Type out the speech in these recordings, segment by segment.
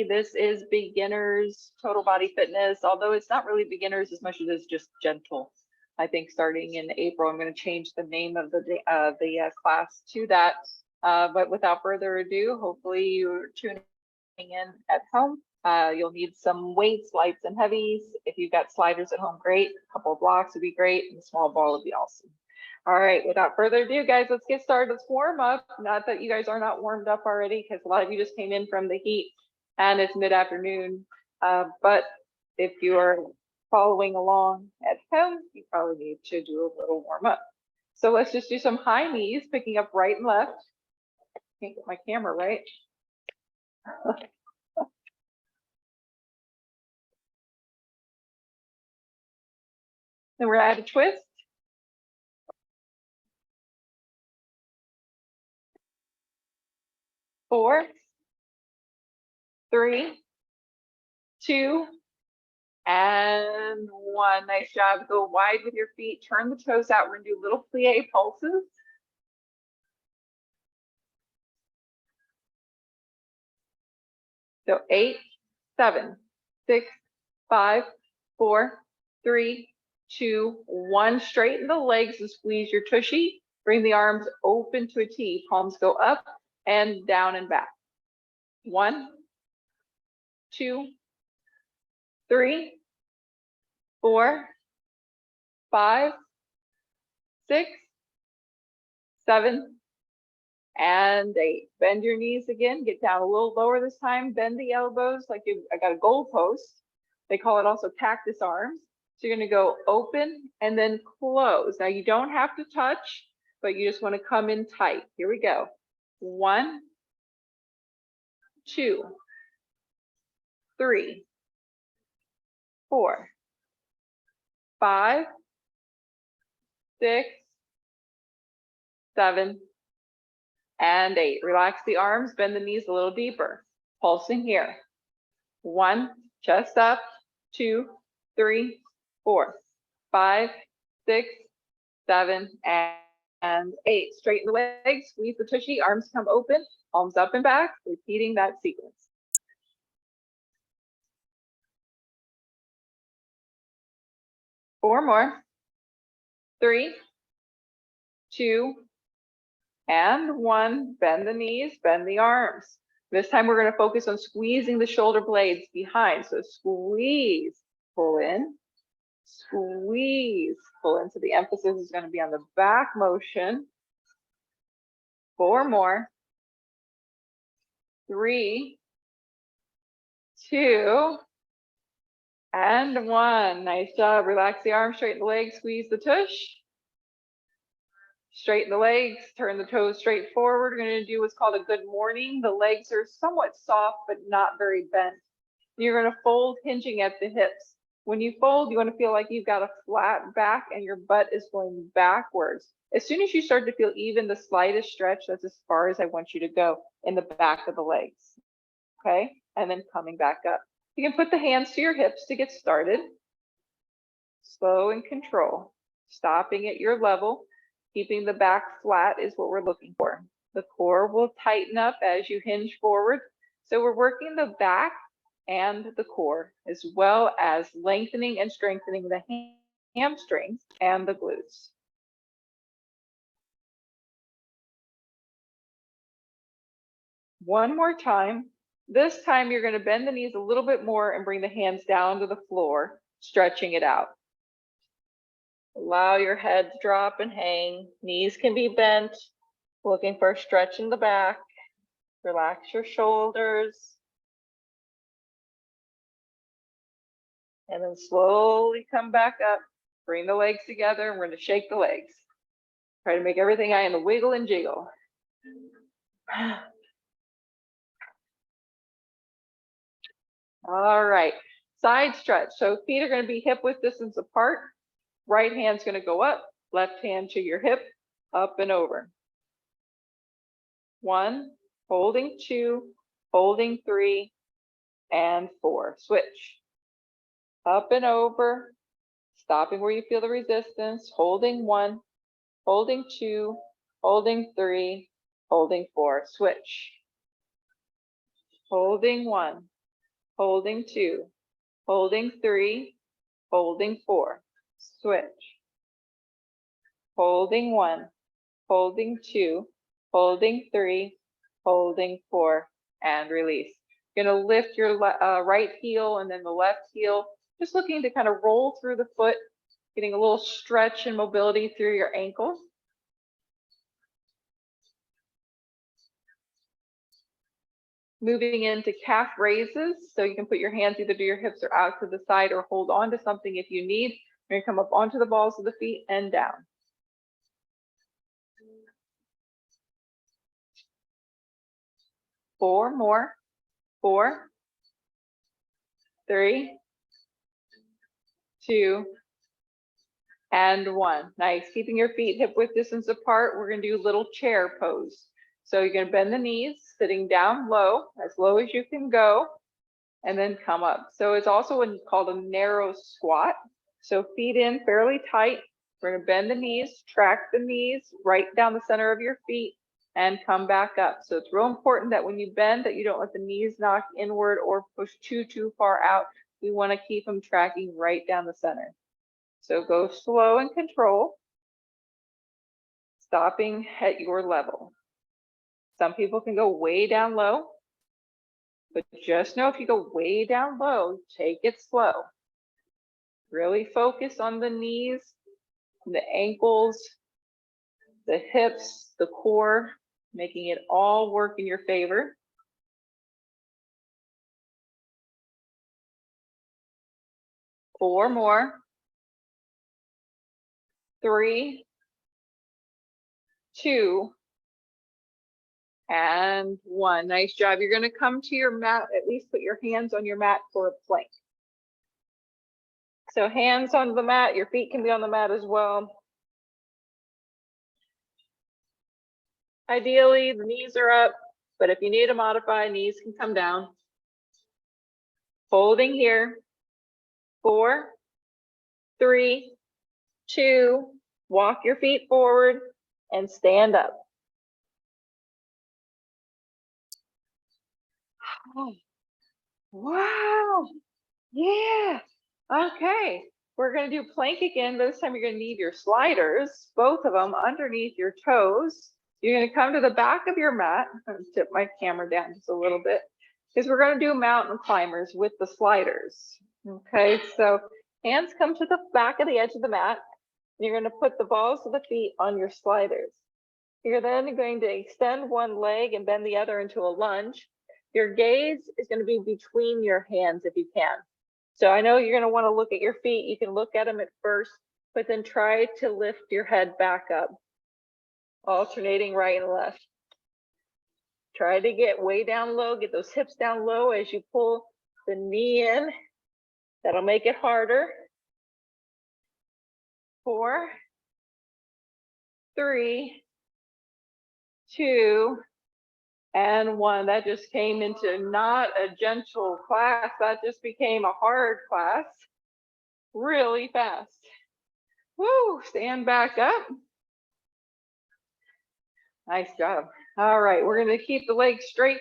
This is beginners total body fitness, although it's not really beginners as much as it's just gentle. I think starting in April, I'm going to change the name of the class to that. But without further ado, hopefully you're tuning in at home. You'll need some weights, lights and heavies. If you've got sliders at home, great. A couple of blocks would be great, and a small ball would be awesome. All right, without further ado, guys, let's get started. Let's warm up. Not that you guys are not warmed up already, because a lot of you just came in from the heat and it's mid-afternoon. But if you are following along at home, you probably need to do a little warm up. So let's just do some high knees, picking up right and left. Can't get my camera right. Then we're gonna add a twist. Four, three, two, and one. Nice job. Go wide with your feet. Turn the toes out. We're gonna do little plie pulses. So 8, 7, 6, 5, 4, 3, 2, 1. Straighten the legs and squeeze your tushy. Bring the arms open to a T. Palms go up and down and back. 1, 2, 3, 4, 5, 6, 7, and 8. Bend your knees again. Get down a little lower this time. Bend the elbows like I got a goal post. They call it also cactus arms. So you're going to go open and then close. Now you don't have to touch, but you just want to come in tight. Here we go. 1, 2, 3, 4, 5, 6, 7, and 8. Relax the arms, bend the knees a little deeper. Pulsing here. 1, chest up, 2, 3, 4, 5, 6, 7, and 8. Straighten the legs, squeeze the tushy, arms come open, palms up and back, repeating that sequence. Four more. 3, 2, and 1. Bend the knees, bend the arms. This time we're going to focus on squeezing the shoulder blades behind. So squeeze, pull in, squeeze, pull in. So the emphasis is going to be on the back motion. 4 more. 3, 2, and 1. Nice job. Relax the arms, straighten the legs, squeeze the tush. Straighten the legs, turn the toes straight forward. We're going to do what's called a good morning. The legs are somewhat soft, but not very bent. You're going to fold, hinging at the hips. When you fold, you want to feel like you've got a flat back and your butt is going backwards. As soon as you start to feel even the slightest stretch, that's as far as I want you to go in the back of the legs. Okay, and then coming back up. You can put the hands to your hips to get started. Slow and control. Stopping at your level. Keeping the back flat is what we're looking for. The core will tighten up as you hinge forward. So we're working the back and the core, as well as lengthening and strengthening the hamstrings and the glutes. One more time. This time you're going to bend the knees a little bit more and bring the hands down to the floor, stretching it out. Allow your head to drop and hang. Knees can be bent. Looking for a stretch in the back. Relax your shoulders. And then slowly come back up. Bring the legs together and we're going to shake the legs. Try to make everything in the wiggle and jiggle. All right, side stretch. So feet are going to be hip width distance apart. Right hand's going to go up, left hand to your hip, up and over. 1, holding 2, holding 3, and 4. Switch. Up and over, stopping where you feel the resistance, holding 1, holding 2, holding 3, holding 4. Switch. Holding 1, holding 2, holding 3, holding 4, switch, holding 1, holding 2, holding 3, holding 4, and release. You're gonna lift your right heel and then the left heel, just looking to kind of roll through the foot, getting a little stretch and mobility through your ankles. Moving into calf raises, so you can put your hands either to your hips or out to the side or hold on to something if you need. You're gonna come up onto the balls of the feet and down. 4 more, 4, 3, 2, and 1. Nice, keeping your feet hip width distance apart. We're gonna do little chair pose. So you're gonna bend the knees, sitting down low as you can go, and then come up. So it's also called a narrow squat. So feet in fairly tight. We're gonna bend the knees, track the knees right down the center of your feet, and come back up. So it's real important that when you bend that you don't let the knees knock inward or push too far out. We wanna keep them tracking right down the center. So go slow and control, stopping at your level. Some people can go way down low, but just know if you go way down low, take it slow. Really focus on the knees, the ankles, the hips, the core, making it all work in your favor. Four more. 3, 2, and 1. Nice job. You're going to come to your mat, at least put your hands on your mat for a plank. So hands on the mat, your feet can be on the mat as well. Ideally, the knees are up, but if you need to modify, knees can come down. Holding here. 4, 3, 2, walk your feet forward and stand up. Oh, wow. Yeah. Okay. We're going to do plank again. This time you're going to need your sliders, both of them underneath your toes. You're going to come to the back of your mat. I'm going to tip my camera down just a little bit because we're going to do mountain climbers with the sliders. Okay. So hands come to the back of the edge of the mat. You're going to put the balls of the feet on your sliders. You're then going to extend one leg and bend the other into a lunge. Your gaze is going to be between your hands if you can. So I know you're going to want to look at your feet. You can look at them at first, but then try to lift your head back up, alternating right and left. Try to get way down low, get those hips down low as you pull the knee in. That'll make it harder. 4, 3, 2, and 1. That just came into not a gentle class. That just became a hard class really fast. Woo, stand back up. Nice job. All right, we're going to keep the legs straight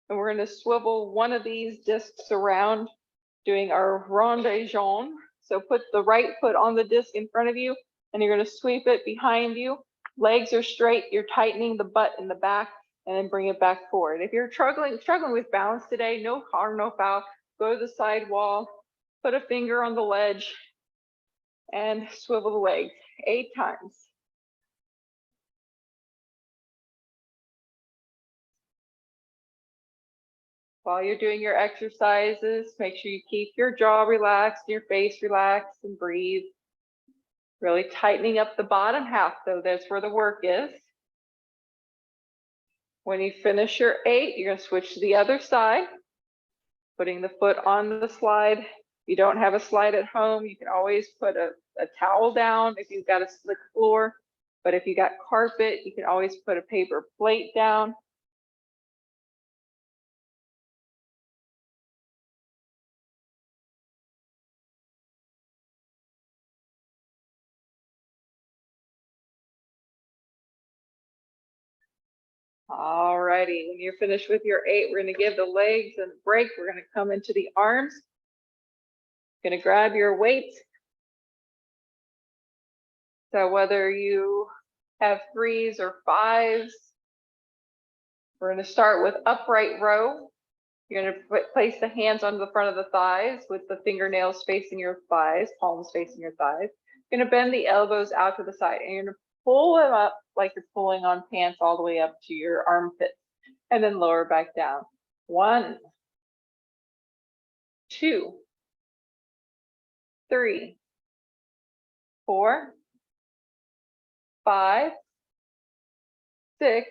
and we're going to swivel one of these discs around, doing our rond de jambe. So put the right foot on the disc in front of you and you're going to sweep it behind you. Legs are straight. You're tightening the butt in the back and then bring it back forward. If you're struggling with balance today, no harm, no foul. Go to the side wall, put a finger on the ledge and swivel the legs 8 times. While you're doing your exercises, make sure you keep your jaw relaxed, your face relaxed, and breathe. Really tightening up the bottom half, though. That's where the work is. When you finish your 8, you're going to switch to the other side, putting the foot on the slide. If you don't have a slide at home, you can always put a towel down if you've got a slick floor. But if you got carpet, you can always put a paper plate down. All righty, when you're finished with your 8, we're gonna give the legs a break. We're gonna come into the arms. Gonna grab your weight. So whether you have 3s or 5s, we're gonna start with upright row. You're gonna place the hands on the front of the thighs with the fingernails facing your thighs, palms facing your thighs. You're gonna bend the elbows out to the side and you're gonna pull them up like you're pulling on pants all the way up to your armpits and then lower back down. 1, 2, 3, 4, 5, 6,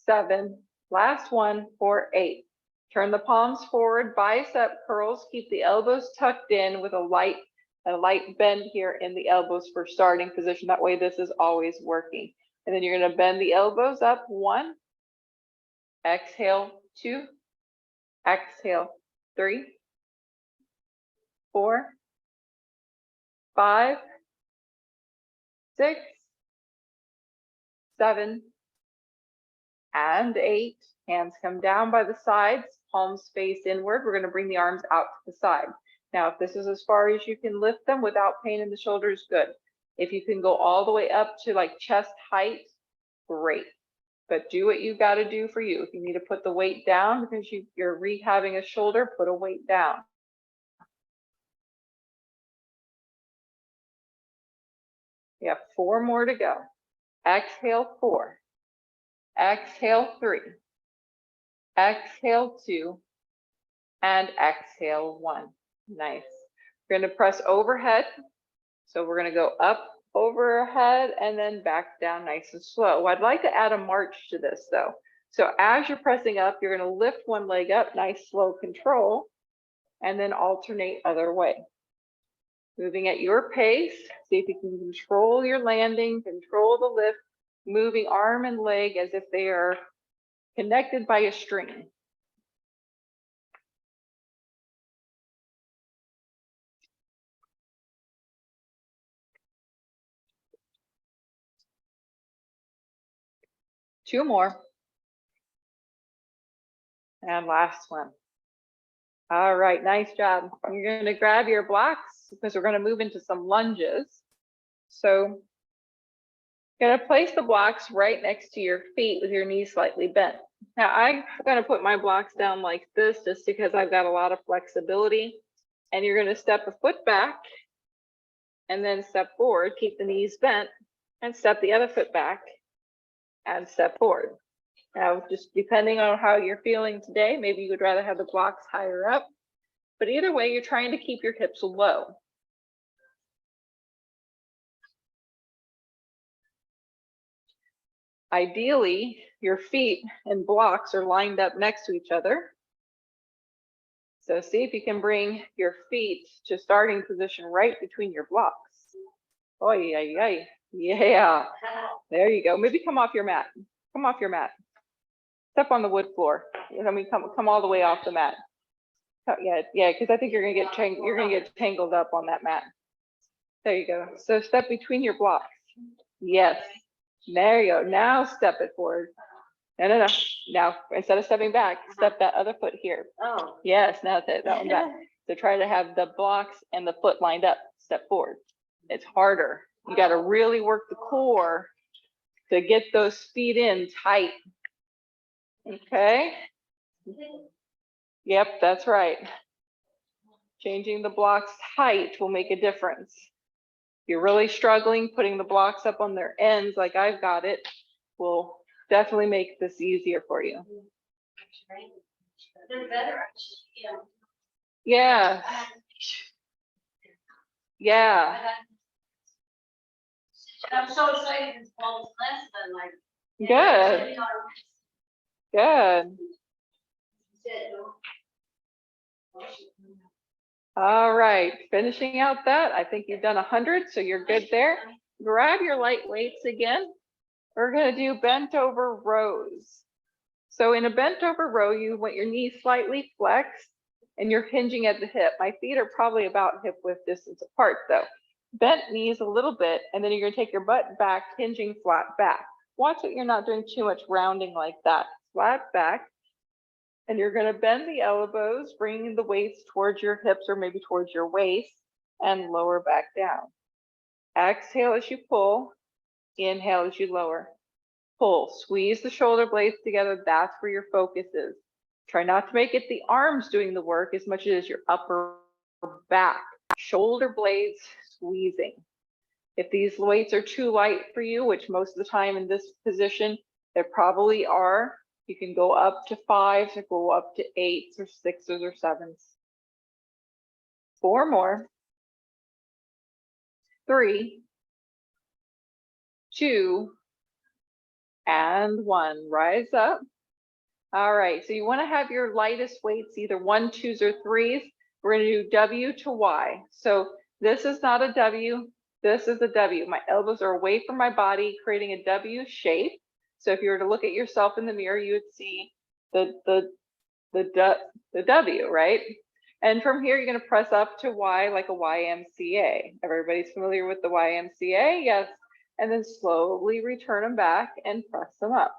7, last one for 8. Turn the palms forward, bicep curls, keep the elbows tucked in with a light bend here in the elbows for starting position. That way this is always working. And then you're gonna bend the elbows up, 1, exhale, 2, exhale, 3, 4, 5, 6, 7, and 8. Hands come down by the sides, palms face inward. We're going to bring the arms out to the side. Now, if this is as far as you can lift them without pain in the shoulders, good. If you can go all the way up to like chest height, great. But do what you got to do for you. If you need to put the weight down because you're rehabbing a shoulder, put a weight down. You have 4 more to go. Exhale, 4. Exhale, 3. Exhale, 2. And exhale, 1. Nice. We're going to press overhead. So we're going to go up, overhead, and then back down nice and slow. I'd like to add a march to this though. So as you're pressing up, you're going to lift one leg up, nice slow control, and then alternate other way. Moving at your pace, see if you can control your landing, control the lift, moving arm and leg as if they are connected by a string. Two more. And last one. All right, nice job. You're going to grab your blocks because we're going to move into some lunges. So you're going to place the blocks right next to your feet with your knees slightly bent. Now I'm going to put my blocks down like this just because I've got a lot of flexibility. And you're going to step a foot back and then step forward, keep the knees bent, and step the other foot back and step forward. Now, just depending on how you're feeling today, maybe you would rather have the blocks higher up, but either way, you're trying to keep your hips low. Ideally, your feet and blocks are lined up next to each other. So see if you can bring your feet to starting position right between your blocks. Oh, yeah. There you go. Maybe come off your mat. Come off your mat. Step on the wood floor. I mean, come all the way off the mat. Yeah, because I think you're gonna get tangled up on that mat. There you go. So step between your blocks. Yes. There you go. Now step it forward. No. Now instead of stepping back, step that other foot here. Oh. Yes. Now that one back. So try to have the blocks and the foot lined up. Step forward. It's harder. You got to really work the core to get those feet in tight. Okay. Yep, that's right. Changing the blocks height will make a difference. If you're really struggling, putting the blocks up on their ends like I've got it will definitely make this easier for you. They're better, Yeah. Yeah. I'm so excited it's all less than like. Good. Good. All right, finishing out that, I think you've done 100, so you're good there. Grab your light weights again. We're gonna do bent over rows. So in a bent over row, you want your knees slightly flexed and you're hinging at the hip. My feet are probably about hip width distance apart though. Bent knees a little bit, and then you're gonna take your butt back, hinging flat back. watch that you're not doing too much rounding like that. Flat back. And you're going to bend the elbows, bringing the weights towards your hips or maybe towards your waist, and lower back down. Exhale as you pull. Inhale as you lower. Pull. Squeeze the shoulder blades together. That's where your focus is. Try not to make it the arms doing the work as much as your upper back. Shoulder blades squeezing. If these weights are too light for you, which most of the time in this position, there probably are, you can go up to 5s or go up to 8s or 6s or 7s. 4 more. 3, 2, and 1. Rise up. All right, so you want to have your lightest weights either 1, 2s, or 3s. We're going to do W to Y. So this is not a W. This is a W. My elbows are away from my body, creating a W shape. So if you were to look at yourself in the mirror, you would see the W, right? And from here, you're going to press up to Y like a YMCA. Everybody's familiar with the YMCA? Yes. And then slowly return them back and press them up.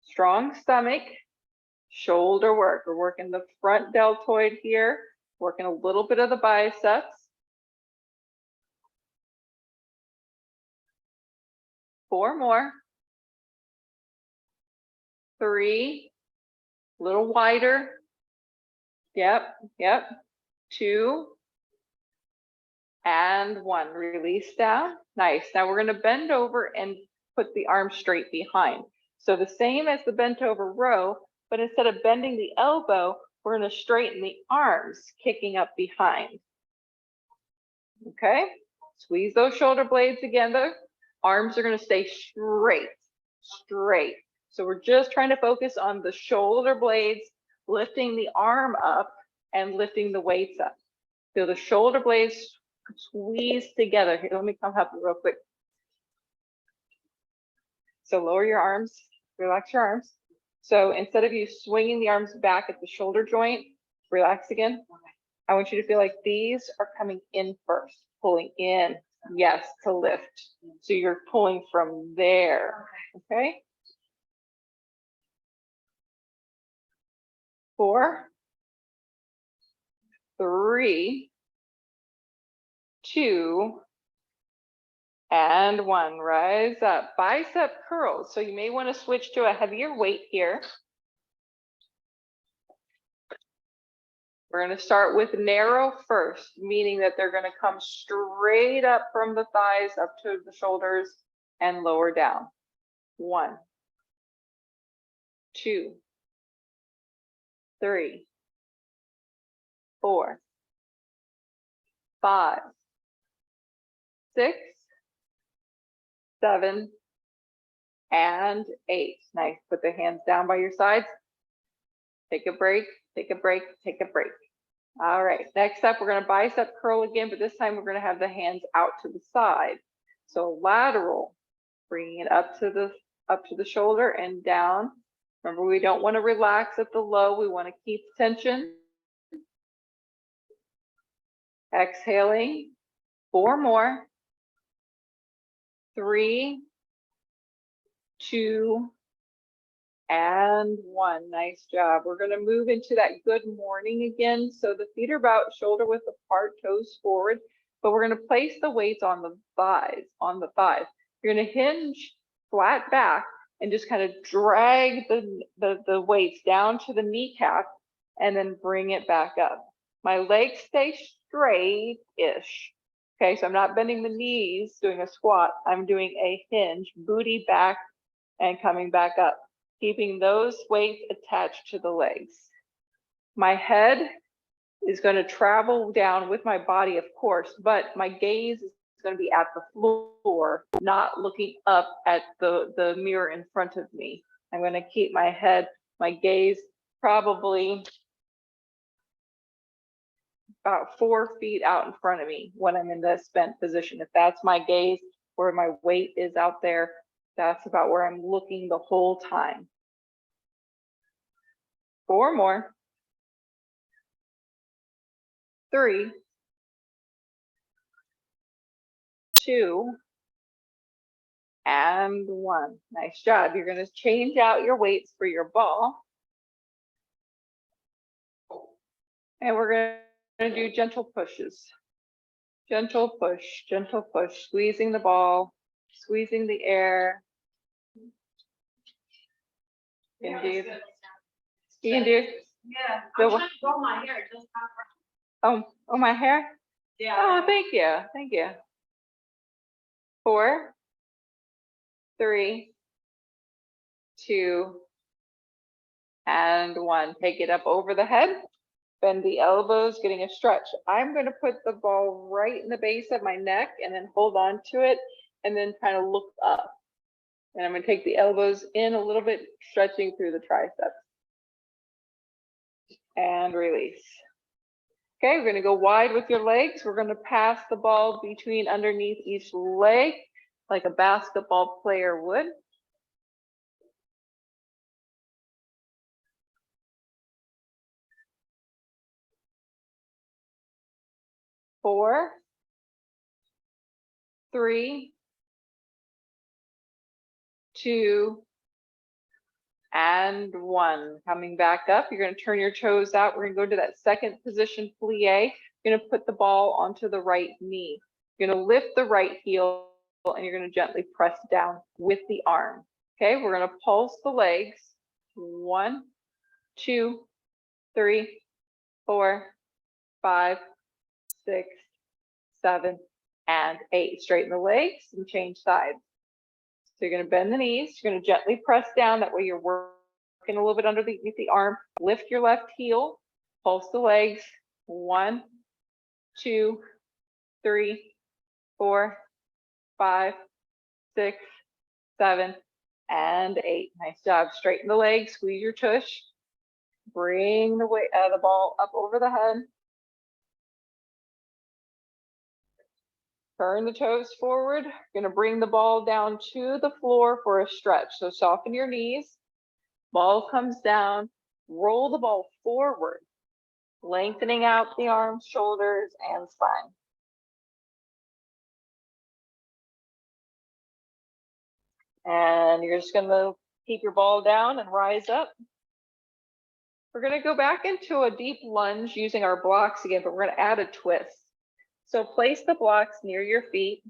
Strong stomach, shoulder work. We're working the front deltoid here, working a little bit of the biceps. 4 more. 3, a little wider. Yep. 2, and 1. Release down. Nice. Now we're going to bend over and put the arm straight behind. So the same as the bent over row, but instead of bending the elbow, we're going to straighten the arms, kicking up behind. Okay? Squeeze those shoulder blades together. Arms are going to stay straight. So we're just trying to focus on the shoulder blades, lifting the arm up and lifting the weights up. Feel the shoulder blades squeeze together. Here, let me come help you real quick. So lower your arms, relax your arms. So instead of you swinging the arms back at the shoulder joint, relax again. I want you to feel like these are coming in first, pulling in, yes, to lift. So you're pulling from there, okay? 4, 3, 2, and 1. Rise up. Bicep curls. So you may want to switch to a heavier weight here. We're going to start with narrow first, meaning that they're going to come straight up from the thighs up to the shoulders and lower down. 1, 2, 3, 4, 5, 6, 7, and 8. Nice. Put the hands down by your sides. Take a break, take a break, take a break. All right, next up, we're going to bicep curl again, but this time we're going to have the hands out to the side. So lateral, bringing it up to the shoulder and down. Remember, we don't want to relax at the low. We want to keep tension. Exhaling. 4 more. 3, 2, and 1. Nice job. We're going to move into that good morning again. So the feet are about shoulder width apart, toes forward, but we're going to place the weights on the thighs, You're going to hinge flat back and just kind of drag the weights down to the kneecap and then bring it back up. My legs stay straight-ish. Okay, so I'm not bending the knees doing a squat. I'm doing a hinge, booty back and coming back up, keeping those weights attached to the legs. My head is going to travel down with my body, of course, but my gaze is going to be at the floor, not looking up at the mirror in front of me. I'm going to keep my head, my gaze probably about 4 feet out in front of me when I'm in this bent position. If that's my gaze, where my weight is out there, that's about where I'm looking the whole time. 4 more. 3, 2, and 1. Nice job. You're going to change out your weights for your ball. And we're going to do gentle pushes. Gentle push, squeezing the ball, squeezing the air. You can do, you can do, Yeah, The I'm wha- trying to grow my hair, just not right. oh, my hair? Yeah. Oh, thank you, thank you. 4, 3, 2, and 1. Take it up over the head. Bend the elbows, getting a stretch. I'm going to put the ball right in the base of my neck and then hold on to it and then kind of look up. And I'm going to take the elbows in a little bit, stretching through the triceps. And release. Okay, we're going to go wide with your legs. We're going to pass the ball between underneath each leg like a basketball player would. Four, 3, 2, and 1. Coming back up, you're going to turn your toes out. We're going to go to that second position plie. You're going to put the ball onto the right knee. You're going to lift the right heel and you're going to gently press down with the arm. Okay, we're going to pulse the legs. 1, 2, 3, 4, 5, 6, 7, and 8. Straighten the legs and change sides. So you're going to bend the knees. You're going to gently press down. That way you're working a little bit underneath the arm. Lift your left heel. Pulse the legs. 1, 2, 3, 4, 5, 6, 7, and 8. Nice job. Straighten the legs. Squeeze your tush. Bring the weight the ball up over the head. Turn the toes forward. You're going to bring the ball down to the floor for a stretch. So soften your knees. Ball comes down. Roll the ball forward, lengthening out the arms, shoulders, and spine. And you're just going to keep your ball down and rise up. We're going to go back into a deep lunge using our blocks again, but we're going to add a twist. So place the blocks near your feet,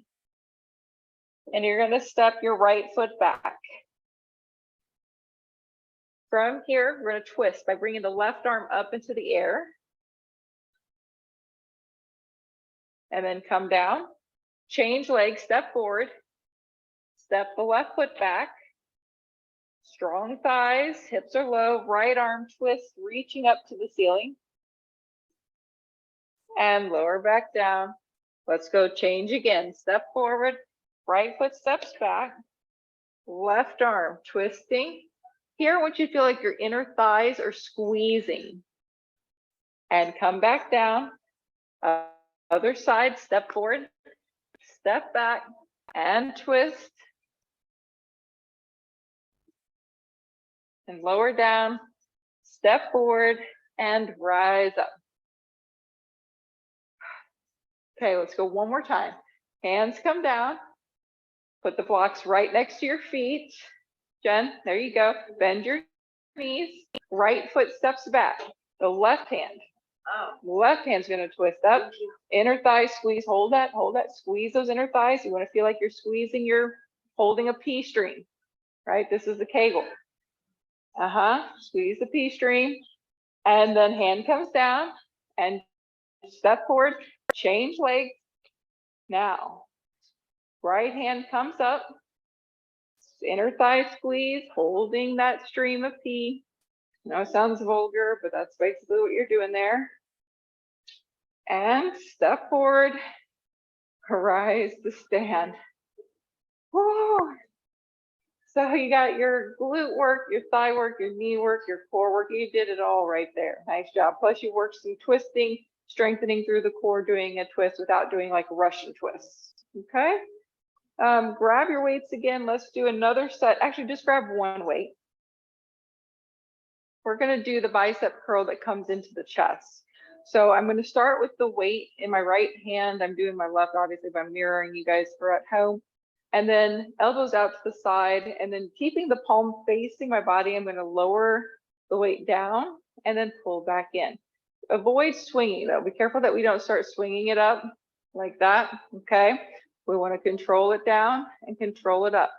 and you're going to step your right foot back. From here, we're going to twist by bringing the left arm up into the air. And then come down, change legs, step forward, step the left foot back. Strong thighs, hips are low, right arm twist, reaching up to the ceiling. And lower back down. Let's go change again. Step forward, right foot steps back, left arm twisting. Here, I want you to feel like your inner thighs are squeezing. And come back down. Other side, step forward, step back, and twist. And lower down, step forward, and rise up. Okay, let's go one more time. Hands come down. Put the blocks right next to your feet. Jen, there you go. Bend your knees. Right foot steps back. The left hand. Left hand's going to twist up. Inner thigh squeeze. Hold that. Hold that. Squeeze those inner thighs. You want to feel like you're squeezing holding a pea string, right? This is the Kegel. Squeeze the pea string. And then hand comes down and step forward. Change legs. Now, right hand comes up. Inner thigh squeeze, holding that stream of pee. I know it sounds vulgar, but that's basically what you're doing there. And step forward, rise to stand. Woo. So you got your glute work, your thigh work, your knee work, your core work. You did it all right there. Nice job. Plus you worked some twisting, strengthening through the core, doing a twist without doing like Russian twists. Okay. Grab your weights again. Let's do another set. Actually, just grab one weight. We're going to do the bicep curl that comes into the chest. So I'm going to start with the weight in my right hand. I'm doing my left, obviously, but I'm mirroring you guys for at home. And then elbows out to the side, and then keeping the palm facing my body, I'm going to lower the weight down and then pull back in. Avoid swinging though. Be careful that we don't start swinging it up like that. Okay. We want to control it down and control it up.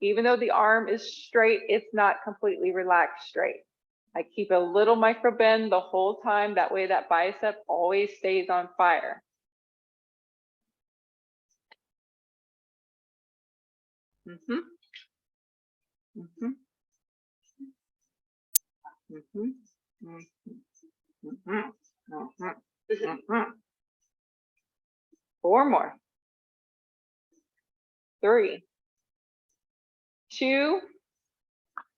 Even though the arm is straight, it's not completely relaxed straight. I keep a little micro bend the whole time. That way that bicep always stays on fire. Mm-hmm. Mm-hmm. Mm-hmm. Mm-hmm. Mm-hmm. Mm-hmm. 4 more. 3, 2,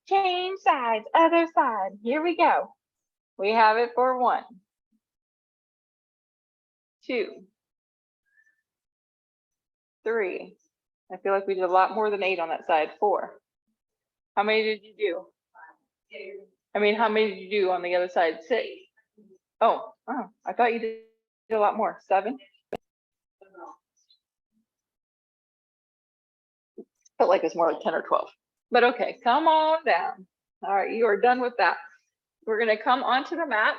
change sides, other side. Here we go. We have it for 1, 2, 3. I feel like we did a lot more than 8 on that side. 4. How many did you do? I mean, how many did you do on the other side? 6. Oh, I thought you did a lot more. 7. Felt like it's more like 10 or 12. But okay, come on down. All right, you are done with that. We're going to come onto the mat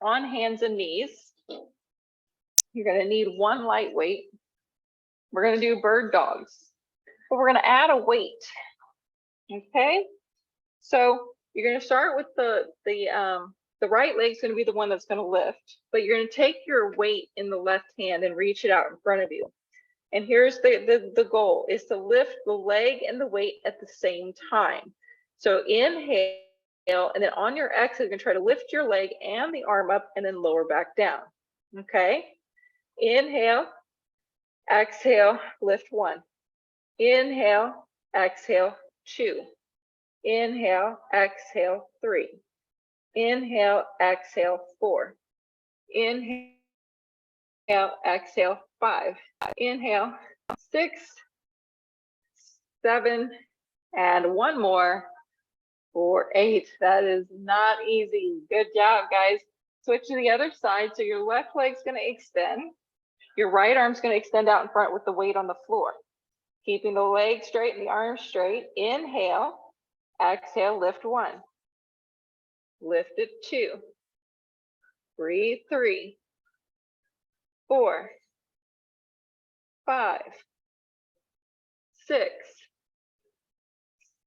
on hands and knees. You're going to need 1 light weight. We're going to do bird dogs, but we're going to add a weight. Okay, so you're going to start with the right leg is going to be the one that's going to lift, but you're going to take your weight in the left hand and reach it out in front of you. And here's the goal is to lift the leg and the weight at the same time. So inhale, and then on your exhale, you're going to try to lift your leg and the arm up and then lower back down. Okay, inhale, exhale, lift 1. Inhale, exhale, 2. Inhale, exhale, 3. Inhale, exhale, 4. Inhale, exhale, 5. Inhale, 6, 7, and 1 more for 8. That is not easy. Good job, guys. Switch to the other side. So your left leg's going to extend. Your right arm's going to extend out in front with the weight on the floor. Keeping the leg straight and the arm straight. Inhale, exhale, lift 1. Lift it 2. Breathe 3, 4, 5, 6,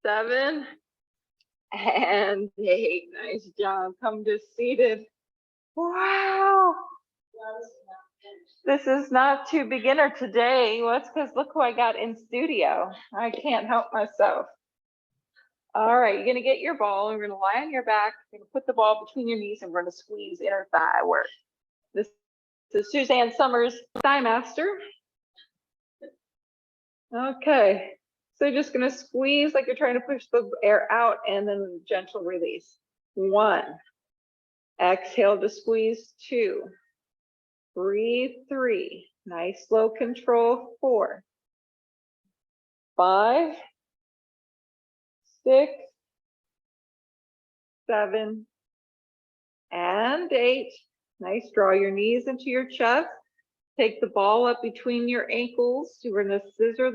7, and 8. Nice job. Come to seated. Wow. This is not too beginner today. Well, it's because look who I got in studio. I can't help myself. All right, you're going to get your ball and we're going to lie on your back. You're going to put the ball between your knees and we're going to squeeze inner thigh work. This is Suzanne Summers, Thigh Master. Okay, so you're just going to squeeze like you're trying to push the air out and then gentle release. 1. Exhale to squeeze. 2. Breathe. 3. Nice slow control. 4. 5. 6, 7, and 8. Nice. Draw your knees into your chest. Take the ball up between your ankles. You're going to scissor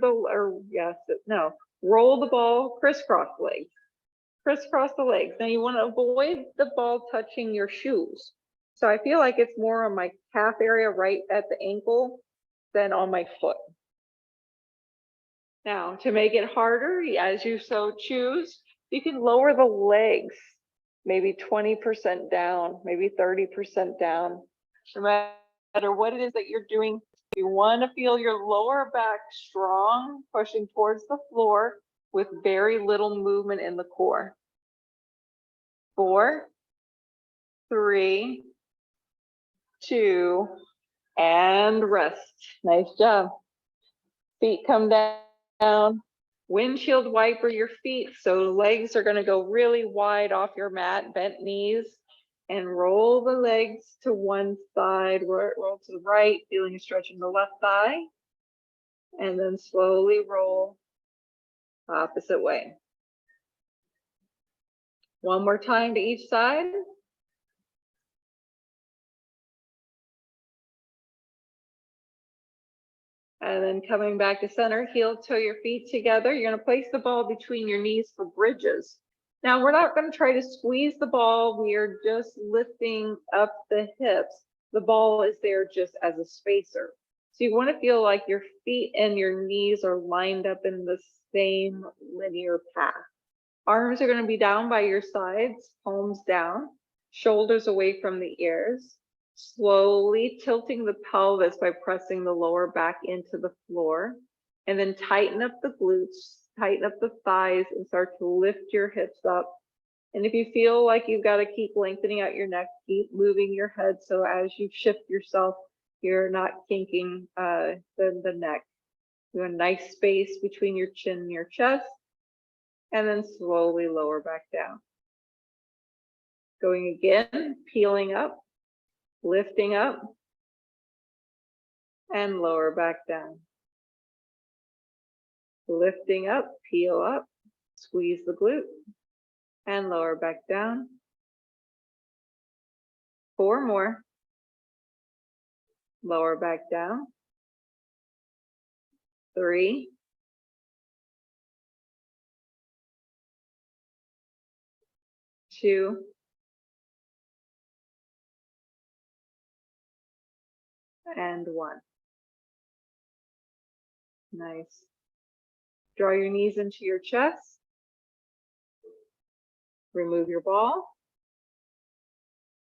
roll the ball, crisscross legs. Crisscross the legs. Now you want to avoid the ball touching your shoes. So I feel like it's more on my calf area right at the ankle than on my foot. Now, to make it harder, as you so choose, you can lower the legs, maybe 20% down, maybe 30% down. No matter what it is that you're doing, you want to feel your lower back strong, pushing towards the floor with very little movement in the core. 4, 3, 2, and rest. Nice job. Feet come down. Windshield wiper your feet, so legs are going to go really wide off your mat, bent knees, and roll the legs to one side, roll to the right, feeling a stretch in the left thigh, and then slowly roll opposite way. One more time to each side. And then coming back to center, heel toe your feet together. You're going to place the ball between your knees for bridges. Now we're not going to try to squeeze the ball. We are just lifting up the hips. The ball is there just as a spacer. So you want to feel like your feet and your knees are lined up in the same linear path. Arms are going to be down by your sides, palms down, shoulders away from the ears. Slowly tilting the pelvis by pressing the lower back into the floor. And then tighten up the glutes, tighten up the thighs, and start to lift your hips up. And if you feel like you've got to keep lengthening out your neck, keep moving your head so as you shift yourself, you're not kinking the neck. You have a nice space between your chin and your chest, and then slowly lower back down. Going again, peeling up, lifting up, and lower back down. Lifting up, peel up, squeeze the glute, and lower back down. 4 more. Lower back down. 3. 2. And 1. Nice. Draw your knees into your chest. Remove your ball.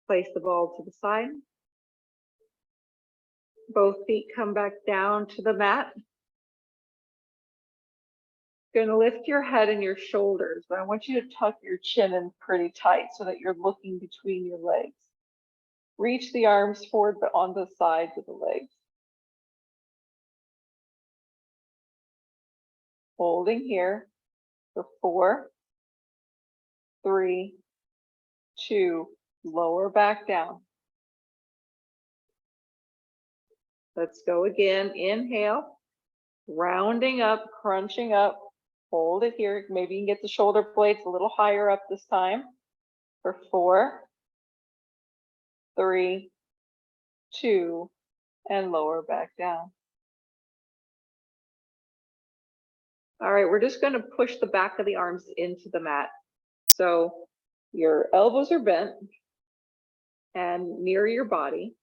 Place the ball to the side. Both feet come back down to the mat. You're going to lift your head and your shoulders, but I want you to tuck your chin in pretty tight so that you're looking between your legs. Reach the arms forward, but on the sides of the legs. Holding here for 4, 3, 2, lower back down. Let's go again. Inhale, rounding up, crunching up. Hold it here. Maybe you can get the shoulder blades a little higher up this time. For 4, 3, 2, and lower back down. All right, we're just going to push the back of the arms into the mat. So your elbows are bent and near your body.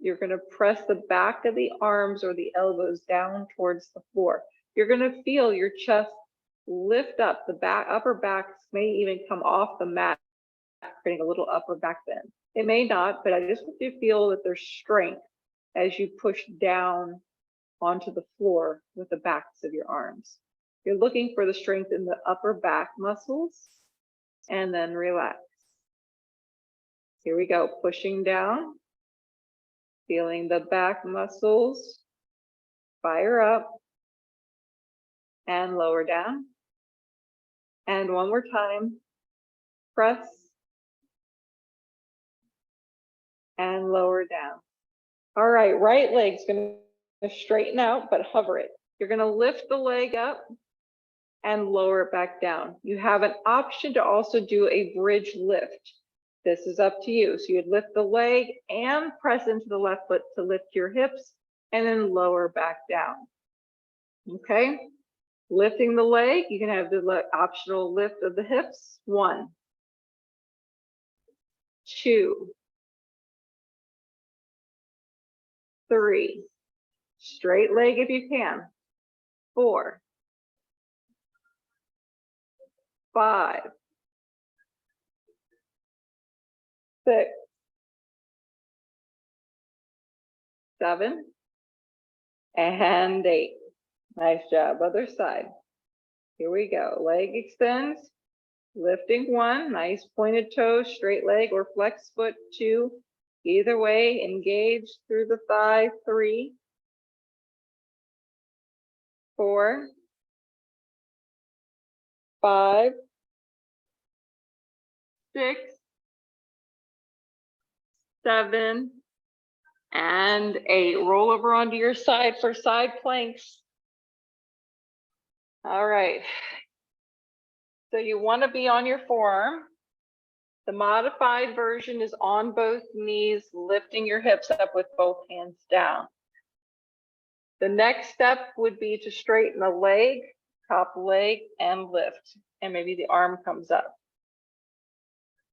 You're going to press the back of the arms or the elbows down towards the floor. You're going to feel your chest lift up. The upper back may even come off the mat, creating a little upper back bend. It may not, but I just want you to feel that there's strength as you push down onto the floor with the backs of your arms. You're looking for the strength in the upper back muscles, and then relax. Here we go, pushing down, feeling the back muscles fire up and lower down. And one more time, press and lower down. All right, right leg's gonna straighten out, but hover it. You're gonna lift the leg up and lower it back down. You have an option to also do a bridge lift. This is up to you. So you'd lift the leg and press into the left foot to lift your hips and then lower back down. Okay, lifting the leg, you can have the optional lift of the hips. 1, 2, 3, straight leg if you can. 4, 5, 6, 7, and 8. Nice job. Other side. Here we go. Leg extends, lifting 1, nice pointed toes, straight leg or flex foot. 2, either way, engage through the thigh. 3, 4, 5, 6, 7, and 8. Roll over onto your side for side planks. All right. So you want to be on your forearm. The modified version is on both knees, lifting your hips up with both hands down. The next step would be to straighten the leg, top leg, and lift, and maybe the arm comes up.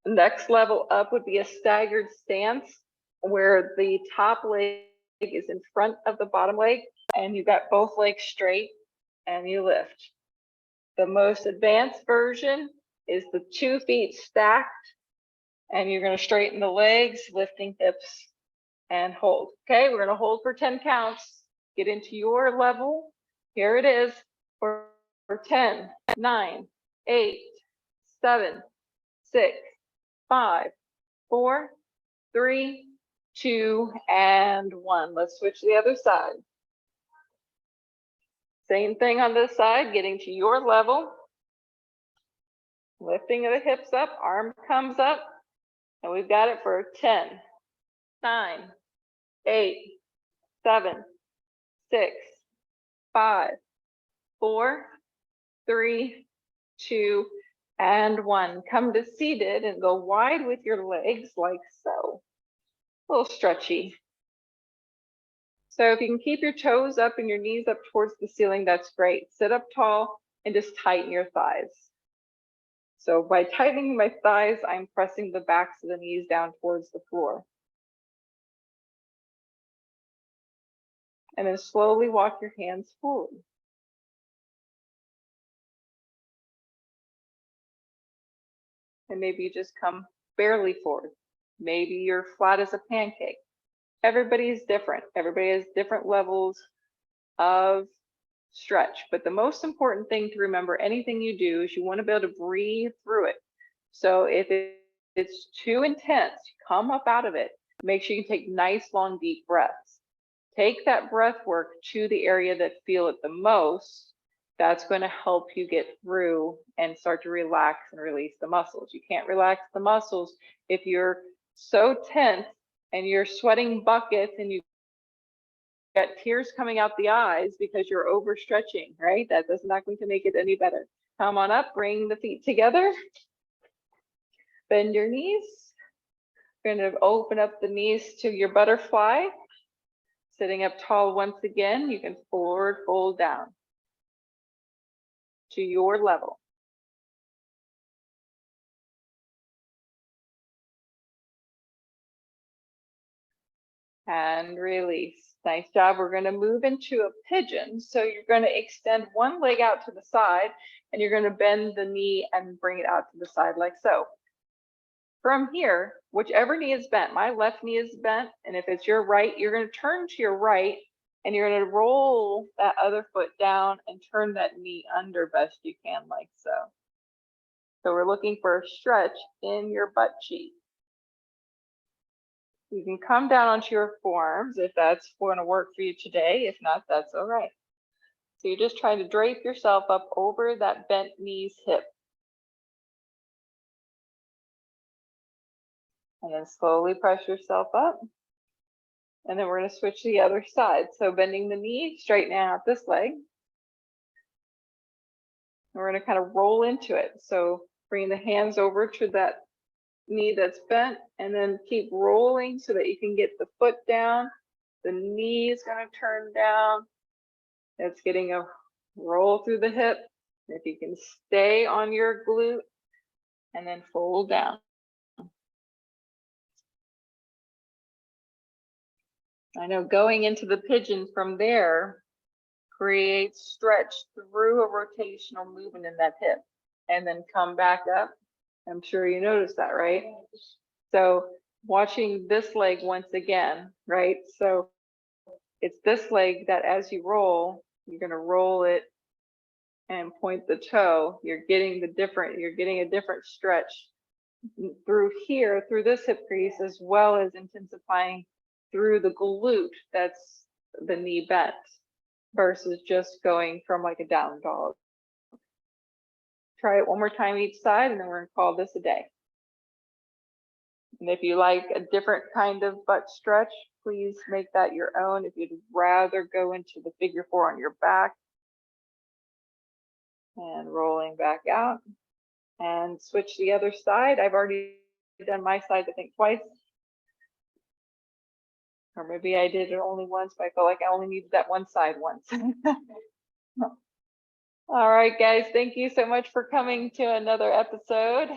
The next level up would be a staggered stance where the top leg is in front of the bottom leg and you've got both legs straight and you lift. The most advanced version is the 2 feet stacked and you're going to straighten the legs, lifting hips and hold. Okay, we're going to hold for 10 counts. Get into your level. Here it is for 10, 9, 8, 7, 6, 5, 4, 3, 2, and 1. Let's switch to the other side. Same thing on this side, getting to your level. Lifting of the hips up, arm comes up, and we've got it for 10, 9, 8, 7, 6, 5, 4, 3, 2, and 1. Come to seated and go wide with your legs like so. A little stretchy. So if you can keep your toes up and your knees up towards the ceiling, that's great. Sit up tall and just tighten your thighs. So by tightening my thighs, I'm pressing the backs of the knees down towards the floor. And then slowly walk your hands forward. And maybe you just come barely forward. Maybe you're flat as a pancake. Everybody's different. Everybody has different levels of stretch. But the most important thing to remember, anything you do, is you want to be able to breathe through it. So if it's too intense, come up out of it. Make sure you take nice, long, deep breaths. Take that breath work to the area that feel it the most. That's going to help you get through and start to relax and release the muscles. You can't relax the muscles if you're so tense and you're sweating buckets and you got tears coming out the eyes because you're overstretching, right? That's not going to make it any better. Come on up, bring the feet together. Bend your knees. You're going to open up the knees to your butterfly. Sitting up tall once again, you can forward fold down to your level. And release. Nice job. We're going to move into a pigeon. So you're going to extend one leg out to the side and you're going to bend the knee and bring it out to the side like so. From here, whichever knee is bent, my left knee is bent, and if it's your right, you're going to turn to your right and you're going to roll that other foot down and turn that knee under best you can like so. So we're looking for a stretch in your butt cheek. You can come down onto your forearms if that's going to work for you today. If not, that's all right. So you're just trying to drape yourself up over that bent knee's hip. And then slowly press yourself up. And then we're going to switch to the other side. So bending the knee, straightening out this leg. And we're going to kind of roll into it. So bring the hands over to that knee that's bent and then keep rolling so that you can get the foot down. The knee is going to turn down. It's getting a roll through the hip. If you can stay on your glute and then fold down. I know going into the pigeon from there creates stretch through a rotational movement in that hip and then come back up. I'm sure you noticed that, right? So watching this leg once again, right? So it's this leg that as you roll, you're going to roll it and point the toe. You're getting a different stretch through here, through this hip crease, as well as intensifying through the glute, that's the knee bent, versus just going from like a down dog. Try it one more time each side, and then we're gonna call this a day. And if you like a different kind of butt stretch, please make that your own. If you'd rather go into the figure 4 on your back, and rolling back out, and switch the other side. I've already done my side, I think, twice. Or maybe I did it only once, but I felt like I only needed that one side once. All right, guys, thank you so much for coming to another episode.